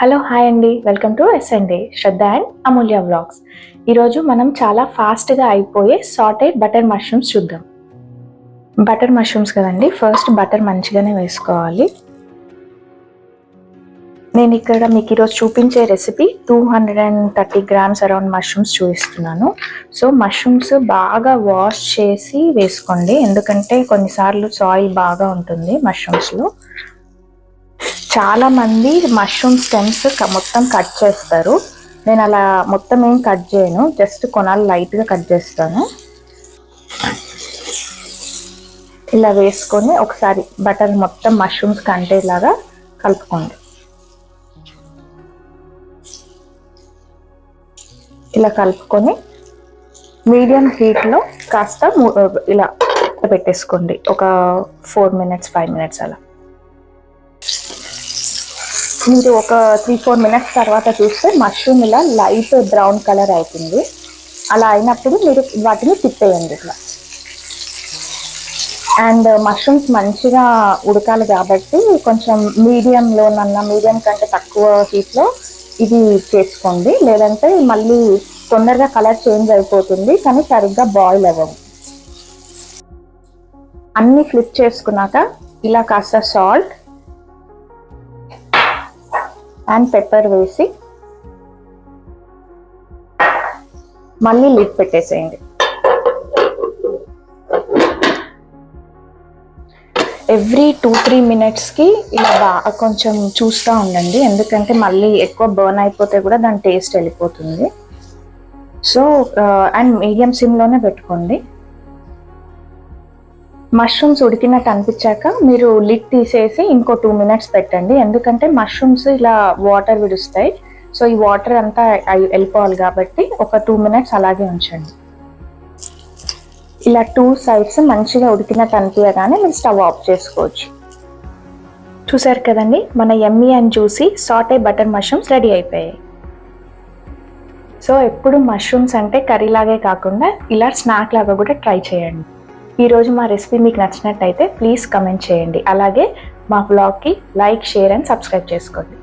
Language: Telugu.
హలో హాయ్ అండి, వెల్కమ్ టు ఎస్ఎండే శ్రద్ధ అండ్ అమూల్య వ్లాగ్స్. ఈరోజు మనం చాలా ఫాస్ట్గా అయిపోయే సాటెడ్ బటర్ మష్రూమ్స్ చూద్దాం. బటర్ మష్రూమ్స్ కదండి, ఫస్ట్ బటర్ మంచిగానే వేసుకోవాలి. నేను ఇక్కడ మీకు ఈరోజు చూపించే రెసిపీ 230 గ్రామ్స్ అరౌండ్ మష్రూమ్స్ చూపిస్తున్నాను. సో మష్రూమ్స్ బాగా వాష్ చేసి వేసుకోండి, ఎందుకంటే కొన్నిసార్లు సాయిల్ బాగా ఉంటుంది మష్రూమ్స్లో. చాలామంది మష్రూమ్ స్టెమ్స్ మొత్తం కట్ చేస్తారు. నేను అలా మొత్తం ఏం కట్ చేయను, జస్ట్ కొనాలి లైట్గా కట్ చేస్తాను. ఇలా వేసుకొని ఒకసారి బటర్ మొత్తం మష్రూమ్స్ కంటేలాగా కలుపుకోండి. ఇలా కలుపుకొని మీడియం హీట్లో కాస్త ఇలా పెట్టేసుకోండి, ఒక 4 minutes 5 minutes అలా. మీరు ఒక 3-4 minutes తర్వాత చూస్తే మష్రూమ్ ఇలా లైట్ బ్రౌన్ కలర్ అవుతుంది. అలా అయినప్పుడు మీరు వాటిని తిప్పేయండి ఇట్లా. అండ్ మష్రూమ్స్ మంచిగా ఉడకాలి కాబట్టి కొంచెం మీడియం కంటే తక్కువ హీట్లో ఇది చేసుకోండి, లేదంటే మళ్ళీ తొందరగా కలర్ చేంజ్ అయిపోతుంది కానీ సరిగ్గా బాయిల్ అవ్వవు. అన్ని ఫ్లిప్ చేసుకున్నాక ఇలా కాస్త సాల్ట్ అండ్ పెప్పర్ వేసి మళ్ళీ లిడ్ పెట్టేసేయండి. ఎవ్రీ 2-3 minutesకి ఇలా బాగా కొంచెం చూస్తూ ఉండండి, ఎందుకంటే మళ్ళీ ఎక్కువ బర్న్ అయిపోతే కూడా దాని టేస్ట్ వెళ్ళిపోతుంది. సో అండ్ మీడియం సిమ్లోనే పెట్టుకోండి. మష్రూమ్స్ ఉడికినట్టు అనిపించాక మీరు లిడ్ తీసేసి ఇంకో 2 minutes పెట్టండి, ఎందుకంటే మష్రూమ్స్ ఇలా వాటర్ విడుస్తాయి. సో ఈ వాటర్ అంతా వెళ్ళిపోవాలి కాబట్టి ఒక 2 minutes అలాగే ఉంచండి. ఇలా 2 sides మంచిగా ఉడికినట్టు అనిపించగానే మీరు స్టవ్ ఆఫ్ చేసుకోవచ్చు. చూసారు కదండి, మన యమ్మీ and juicy Sathe butter mushrooms ready అయిపోయాయి. సో ఎప్పుడు మష్రూమ్స్ అంటే కర్రీలాగే కాకుండా ఇలా స్నాక్ లాగా కూడా ట్రై చేయండి. ఈరోజు మా రెసిపీ మీకు నచ్చినట్టయితే ప్లీజ్ కమెంట్ చేయండి, అలాగే మా వ్లాగ్కి లైక్, షేర్ అండ్ సబ్స్క్రైబ్ చేసుకోండి.